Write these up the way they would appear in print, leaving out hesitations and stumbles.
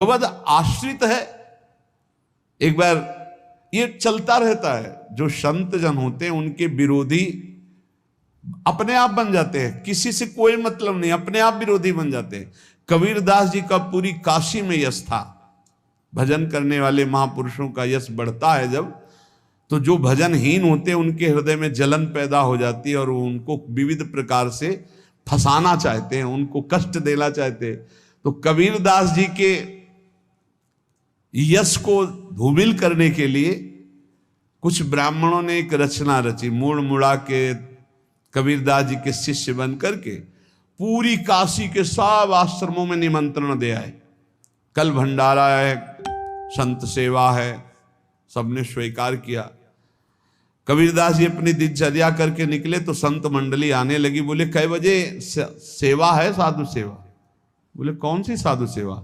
भगवद आश्रित है। एक बार ये चलता रहता है, जो संत जन होते हैं उनके विरोधी अपने आप बन जाते हैं, किसी से कोई मतलब नहीं, अपने आप विरोधी बन जाते हैं। कबीरदास जी का पूरी काशी में यश था। भजन करने वाले महापुरुषों का यश बढ़ता है जब, तो जो भजनहीन होते हैं उनके हृदय में जलन पैदा हो जाती है और वो उनको विविध प्रकार से फंसाना चाहते हैं, उनको कष्ट देना चाहते हैं। तो कबीरदास जी के यश को धूमिल करने के लिए कुछ ब्राह्मणों ने एक रचना रची, मुड़ मुड़ा के कबीरदास जी के शिष्य बन करके पूरी काशी के सब आश्रमों में निमंत्रण दे आए। कल भंडारा है, संत सेवा है, सबने स्वीकार किया। कबीरदास जी अपनी दिनचर्या करके निकले तो संत मंडली आने लगी। बोले कै बजे सेवा है? साधु सेवा। बोले कौन सी साधु सेवा?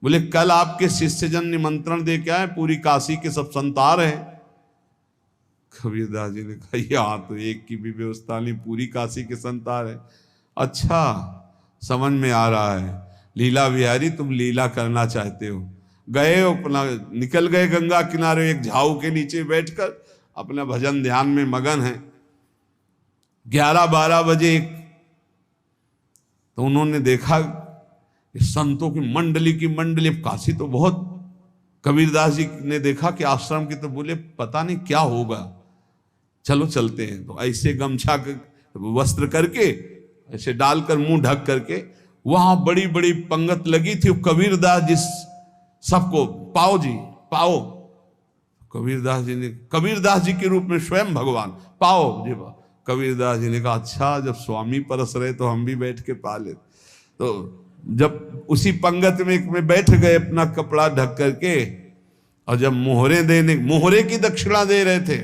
बोले कल आपके शिष्यजन निमंत्रण दे के आए, पूरी काशी के सब संत आ रहे हैं। कबीरदास जी ने कहा यहाँ तो एक की भी व्यवस्था नहीं, पूरी काशी के संत आ रहे। अच्छा समझ में आ रहा है, लीला बिहारी तुम लीला करना चाहते हो। गए अपना निकल गए गंगा किनारे, एक झाऊ के नीचे बैठकर अपना भजन ध्यान में मगन है। 11-12 बजे तो उन्होंने देखा संतों की मंडली, काशी तो बहुत। कबीरदास जी ने देखा कि आश्रम की, तो बोले पता नहीं क्या होगा, चलो चलते हैं। तो ऐसे गमछा वस्त्र करके ऐसे डालकर मुंह ढक करके, वहां बड़ी बड़ी पंगत लगी थी। कबीरदास जी सबको पाओ जी पाओ। कबीरदास जी के रूप में स्वयं भगवान पाओ जी। कबीरदास जी ने कहा अच्छा, जब स्वामी परस रहे तो हम भी बैठ के पा ले। तो जब उसी पंगत में बैठ गए अपना कपड़ा ढक करके, और जब मोहरे की दक्षिणा दे रहे थे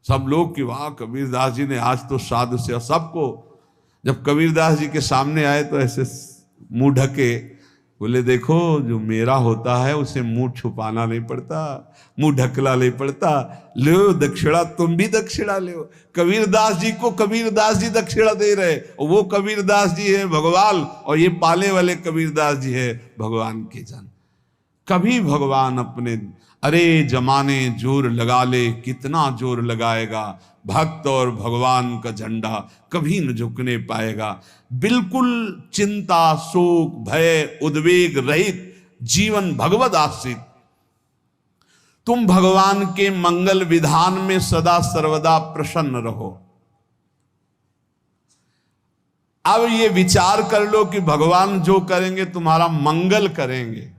सब लोग कि वाह कबीरदास जी ने आज तो साधु से। सबको जब कबीरदास जी के सामने आए तो ऐसे मुंह ढके, बोले देखो जो मेरा होता है उसे मुंह छुपाना नहीं पड़ता, मुंह ढकला नहीं पड़ता। लो दक्षिणा, तुम भी दक्षिणा लो। कबीरदास जी को कबीरदास जी दक्षिणा दे रहे, और वो कबीरदास जी है भगवान, और ये पाले वाले कबीरदास जी है भगवान के जन। कभी भगवान अपने, अरे जमाने जोर लगा ले, कितना जोर लगाएगा, भक्त और भगवान का झंडा कभी न झुकने पाएगा। बिल्कुल चिंता शोक भय उद्वेग रहित जीवन भगवद आश्रित। तुम भगवान के मंगल विधान में सदा सर्वदा प्रसन्न रहो। अब ये विचार कर लो कि भगवान जो करेंगे तुम्हारा मंगल करेंगे।